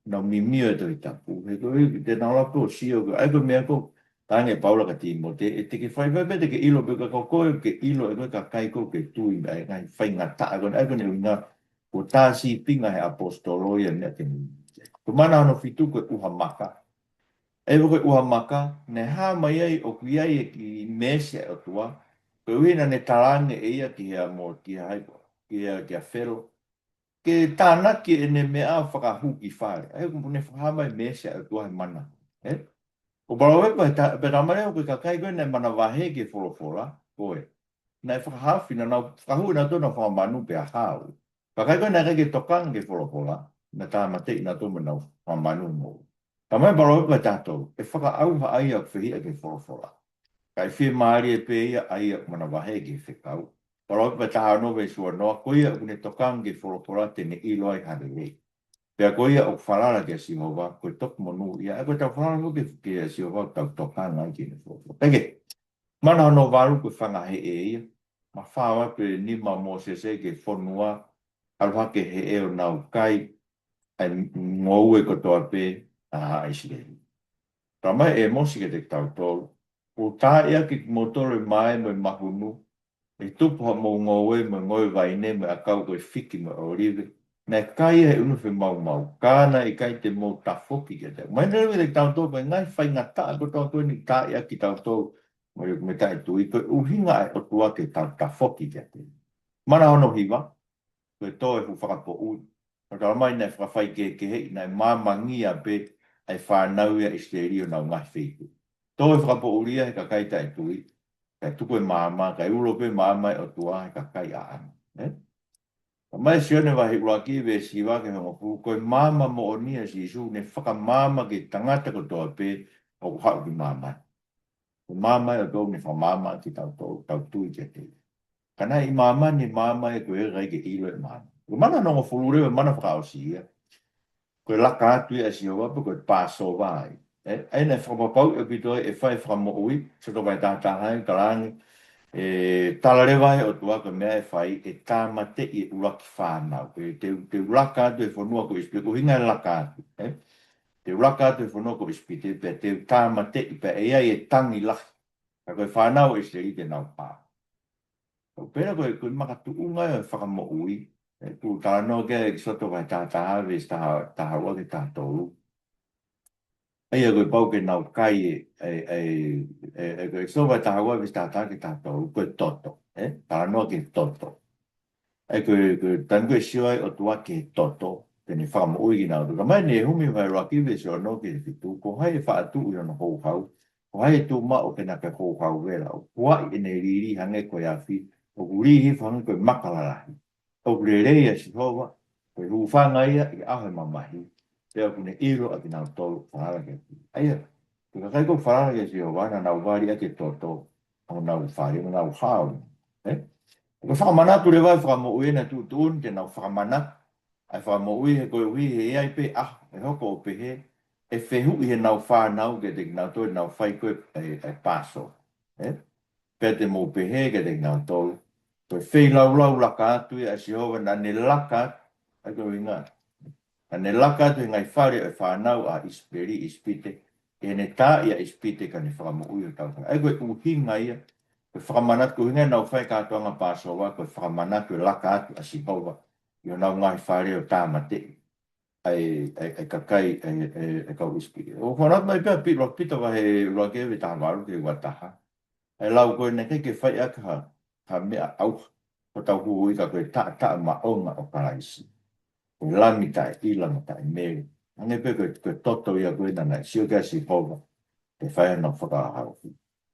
Speaker 1: No mi mio to tabu. Ko te na la ko sio ai ko me ko tange Paula ka timo te ke fai te ke ilo pe ka ko ke ilo e ka kai ko ke tu i ai fai ngata ko ai ko ne winga o tasi pinga he apostolo ia ne te ko mana no fitu ko uha maka e ko uha maka ne ha mai ai o ki ai ki mese o tua ko wina ne talange e ia ki ha mo ki hai ki a fero ke tāna ki e ne mea whakahuki whare ai ko ne whahamai mese o tua he mana o barawe pe ramare o ka kai ko ne mana wahe ke folofola koe na whakahafi na whakahu na tōna whamanu pe a hao. Ka kai koe na ke tokang ke wholopola, na tā mate na tō mana whamanu mo. Ka mai baro e tātou, e whakaau ha aia whihia ke wholopola. Kai whi maari e pe ia aia mana wahe ke whekau. Baro e taha no ve sua noa, koe ia une tokang ke wholopola te ne iloi hare rei. Pea koe ia o whalala ke Sihova, koe tok monu ia, e koe tau whalala ke Sihova tau tokang ai ke ne wholopola. Eke, mana no varu ko whanga he e ia. Ma whawa pe ni ma mo se ke whonua. Alwa ke he e o nau kai. Ai ngou e kotoa pe a Israeli. Ka mai e mosi ke te tau tolu. O tā ia ki motore mai mo mahunu. E tupu ha mo ngou e mo ngoi vaine mo a kau koe whiki mo orive. Me kai e unu whi mau mau. Kāna i kai te mo ta whoki ke te. Mai nere te tau tolu. Mai ngai whai ngata ko tau tolu ni tā ia ki tau tolu. Me tai tui, koe uhinga e o tua ke ta whoki kia te. Mana hono hiwa, koe toe hu whakapo ui. Ka tala mai nei whakawhai ke hei, nei māmangia pe ai whanau ia isterio nau ngai whiku. Toe whakapo uria he ka kai tai tui, kai tuku e māma, kai ulo pe māma e o tua he ka kai a ana. Ka mai sione wahi ua ki ve siwa ke hongo pu, koe māma mo o nia si isu, ne whakamāma ke tangata ko toa pe, o hau ki māma. Mama e tō ni whamama ki tau tui ke te. Kana i mama ni mama e koe rai ke ilo e mana. Ko mana nongo whulure e mana whakao si ia. Koe laka atu e si owa po koe pāso vai. E nei whamapau e pitoi e whai whamo ui, so tō vai tātāhai, karangi, talare vai o tua ko mea e whai e tāmate i uraki whanau. Te uraka atu e whanua ko ispi, ko hinga e laka atu. Te uraka atu e whanau ko ispi, te tāmate i pe e ai e tangi laki. Ka koe whanau e se i te nau pā. Pera koe makatu unga e whakamo ui. Tu tāno ke Ekisoto vai tātaha ves taha ua ke tātou. Aia koe pau ke nau kai koe Ekisoto vai taha ua ves tātaha ke tātou. Koe toto. Tāno ke toto. Koe tango e siwai o tua ke toto. Tene whakamo ui ki nau. Ka mai ne humi vai raki ves o no ke fitu. Ko hai e whaatu ui ono hou hau. Ko hai tu ma o ke naka hou hau vera. Kua i ne riri hange koe awhi. O urihi whange koe makalarahi. O rerea si hoa. Koe rūwhanga ia i ahe mamahi. Pea kune iro a ki nau tolu whanara ke. Aia. Koe kai ko whanara ke si hoa. Na nau wari a ke toto. O nau whari. O nau hao. Koe whakamanatu le vai whakamo uena tu tuun. Te nau whakamanatu. Ai whakamo ui he koe ui he iai pe. E hoko o pe he. E whehu i he nau whanau ke te nau toi nau whai koe e paso. Pea te mō pehe ke te nau tolu. Koe whei lau laka atu e a si hova na ne laka atu. Ai koe inga. Na ne laka atu ngai whare e whanau a isperi ispite. E ne tā ia ispite ka ne whakamo ui o tau. Ai koe uhinga ia. Koe whakamanatu koe hinga nau whai kātoanga pāsoa. Koe whakamanatu e laka atu a si hova. I o nau ngai whare o tā mate. Ai kakai e kau ispite. O whanat mai pia pita wahe ruakewe taha waru ke wataha. E lau koe ne kei ke whai aka ha mea au. O tau huhu'i ka koe ta maonga o paraisi. Koe lamita e ilamita e meri. Ange pe koe toto ia koe nana e sio kia si hova. Te whai ana whakahau.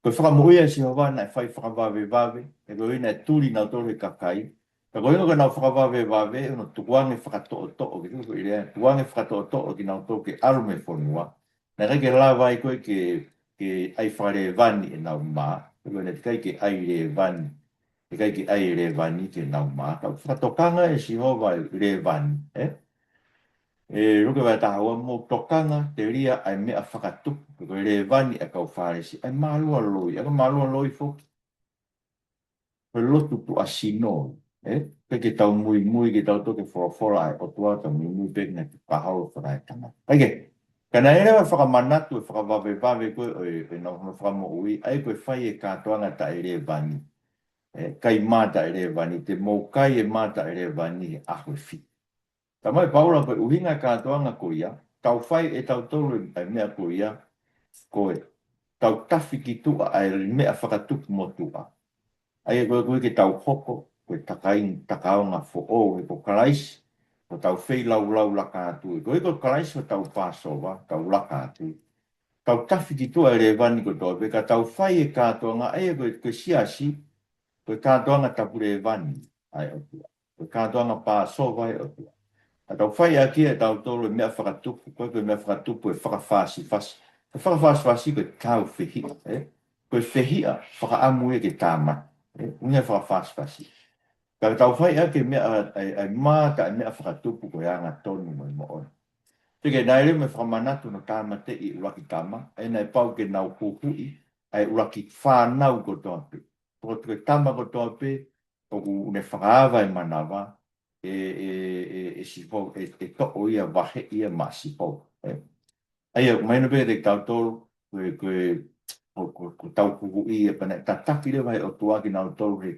Speaker 1: Koe whakamuia si hova na e whai whakawawe. E koe ina e turi nau tore kakai. Ka koe ino ka nau whakawawe. Ono tukuange whakato'o. Ke tuku irea. Tukuange whakato'o ki nau tō ke arume whonua. Na reke lawa i koe ke ai whare vani e nau maa. Koe ne kai ke aire vani. e kai ki ai le vani ke nau mā, ka whakatokanga e si hova le vani, e ruke vai tahaua mo tokanga te ria ai mea whakatuku, ko le vani e kau whāresi, ai mālua loi, aka mālua loi fo, ko lotu tu asino, peke tau mui mui ke tau toke whora ai o tua tau mui mui peke na ki pahau wharai tanga. Aike, kana ere wa whakamanatu e whakavawe vawe koe o e nau whakamo ui, ai koe whai e kātoanga ta ere vani, kai mata ere vani, te mou kai e mata ere vani e ahwe fi. Ta mai paula koe uhinga kātoanga ko ia, tau whai e tau tolu ai mea ko ia, koe, tau tafi ki tua ai mea whakatuku mo tua. Ai e koe ke tau hoko, koe takao ngā fo o, e ko karaisi, ko tau whei lau lau laka atu. Koe ko karaisi o tau pāsowa, tau laka atu. Tau tafi ki tua e re vani ko tō, ka tau whai e kātoa ngā, ai e koe siasi, koe kātoa ngā tapure e vani, ai o tua. Koe kātoa ngā pāsowa e o tua. A tau whai a kia e tau tōru e mea whakatupu, koe mea whakatupu e whakawhasi fasi. Koe whakawhasi fasi koe tau whihia, koe whihia whakaamu e ke tāma. Unga whakawhasi. Ka tau whai a ke mea ai māta e mea whakatupu koe anga tonu mo i mo ona. Tike nai reo me whakamanatu no tāma te i uraki tāma, e nei pau ke nau Huhu'i, ai uraki whānau ko tōpe. Ko tuke tāma ko tōpe, o ku ne whakaawa e manawa, e toko ia wahe ia ma sipou. Ai au maino pe te tau tolu, ko tau Huhu'i e pane, ta taki le vai o tuaki nau tolu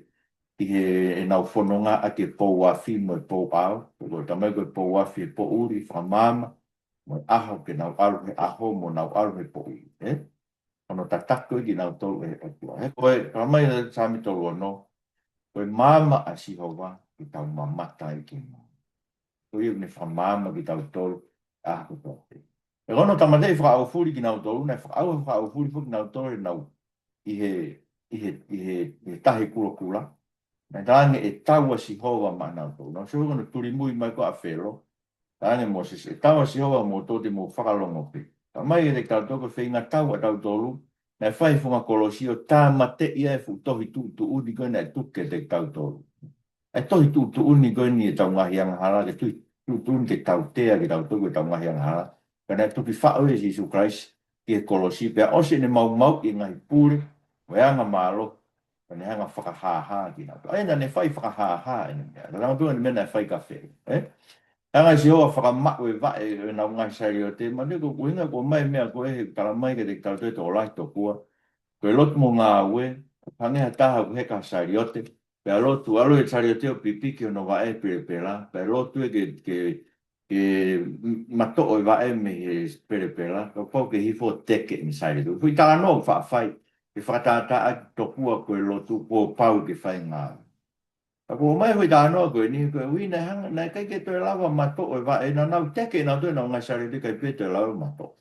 Speaker 1: i he nau whanonga a ke pou afi mo e pou au, ko tamai ko e pou afi e pou uri, whamama, mo aho ke nau aru he aho mo nau aru he pou uri. Ono ta tako i ki nau tolu e o tua. Koe, kamai e sami tolu ono, koe mama a sihova ki tau mamata i ki mo. Koe iu ne whamama ki tau tolu a ko tote. E ono tamatei whakaufuri ki nau tolu, nei whakaufuri ki nau tolu e nau i he tahi kula kula. Nei tāne e taua si hova ma nau tolu. Nau sehu kono turi mui mai ko a whelo. Tāne Moses e taua si hova mo tote mo whakalongo pe. Ta mai e te tau toko whinga taua tau tolu. Nei whai funga kolosio tā mate ia e fu tohi tu uni koe nei tuke te tau tolu. E tohi tu uni koe ni e tau ngahi anga hala ke tu uni te tau tea ke tau toko e tau ngahi anga hala. Kana tuki whao e Jesu Christ i e kolosio. Pea ose ne mau i ngahi pūre. Weanga malo. Pane hanga whakahaha ki nā. Aina ne whai whakahaha e nā. Ranga tua ni mena e whai ka wheri. Hanga si hoa whakamakwe vae e nā ngai sari o te. Ma ne ko kuhinga ko mai mea ko e karamai ke te tau te o lai to kua. Ko e lotu mo ngā ue. Pangeha taha ku heka sari o te. Pea lotu alo e sari o te o pipiki o no vae pere pera. Pea lotu e ke mato o vae me he pere pera. Ko pau ke hifo teke ni sari tu. Fui tā no whai. Ke whakatata a tokua koe lotu ko pau ke whai ngā. Ako mai hui tānoa koe ni koe ui nei hanga, nei kai ke toi lawa mato o wa e na nau teke na toi na ngai sari te kai pe toi lawa mato.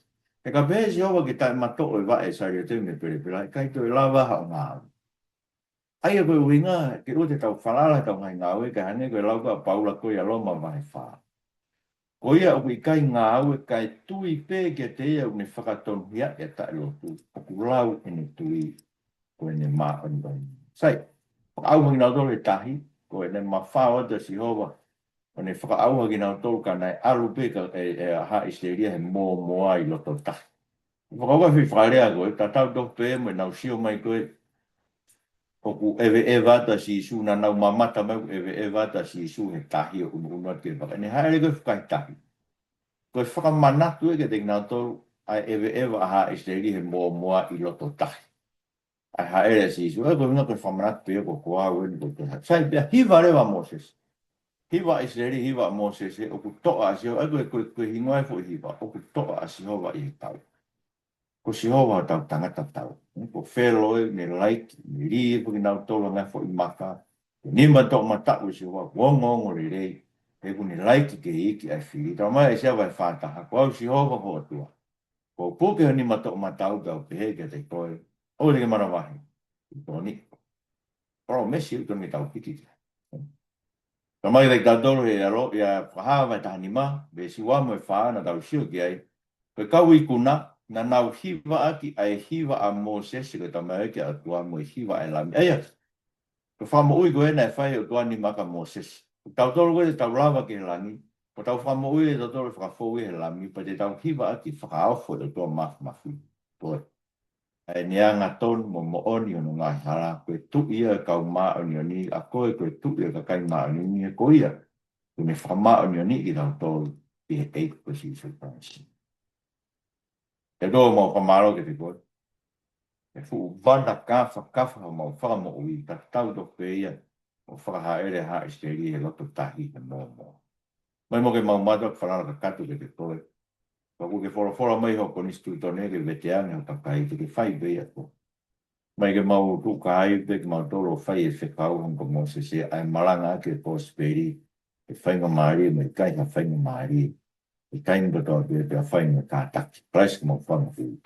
Speaker 1: E ka pehe si hoa ki tai mato o wa e sari te me pere pere, kai toi lawa hao ngā. Ai a koe ui ngā, ke ute tau whalala tau ngai ngā ue, kai hane koe lau ka paula koe a loma vai wha. Ko ia o i kai ngā ue, kai tui pe ke te ia une whakatonu hia e tai lotu, o ku lau ene tui koe ne maa o ni. Sai, whakauhangi nau tole tahi, ko e ne mawhao te si hova, o ne whakauhangi nau tolu ka nei alu peka e ha isteria he moa i loto tahi. Whakauhangi whakarea koe, ta tau toh pe mo nau sio mai koe, o ku ewe wata si isu, na nau mamata mai ku ewe wata si isu he tahi o unu atu e waka. Ne haere koe whakai tahi. Koe whakamanatu e ke te nau tolu, ai ewe ha isteria he moa i loto tahi. Ai haere si isu, e koe winga koe whamanatu pe ko kua weni ko te hati. Sai pia hiva rewa Moses. Hiva Israeli, hiva Moses, o ku toa a siho, e koe hingoe fo hiva, o ku toa a sihova i he tau. Ko sihova tau tangata tau. Ko wheloe, ne laiki, ne rii, ko ki nau tolo ngai fo i maka. Nima tau matau sihova, wongongo le rei, e ku ne laiki ke iki ai whiri. Tau mai e sia vai whātaha, ko au sihova ho atua. Ko puke ho nima tau matau kau pehe ke te koe. O te ke mana wahi. Toni. Oro mesi u toni tau piki. Ka mai rei tātoro he aro, ia whahawa tahani ma, be si wamo e whaana tau sio ki ai. Koe kau i kuna, na nau hiva aki ai hiva a Moses, ko ta mai ke atua mo e hiva ai lami. Eia, Ko whamo ui ko e nei whai o tuani maka Moses. Tau tolu koe tau lava ke langi. Po tau whamo ui e tau tolu whakafou e langi. Pa te tau kiwa ati whakaofo e tua mafu. Poe. E nia ngā tonu mo oni o ngā hara. Koe tu ia kau maa o ni a koe tu ia ka kai maa o ni e ko ia. Koe me whamaa o ni i tau tolu. I he eiku ko si se pansi. E doa mo pamaro ke te koe. E fu vana kafa mo whakamo ui. Ta tau do pe ia. O whakahaere ha isteri e loto tahi e mō. Mai mo ke mau mata whanara ka katu ke te koe. Paku ke whora mai ho ko nistu tone ke veteane o takai te ke whai bea ko. Mai ke mau tu ka ai pe ke mau toro whai e whekau hong ko mo se ai maranga ke posperi e whainga maari me kai ha whainga maari e kai nga toa pe whainga ka taki. Price ke mau whanga hui.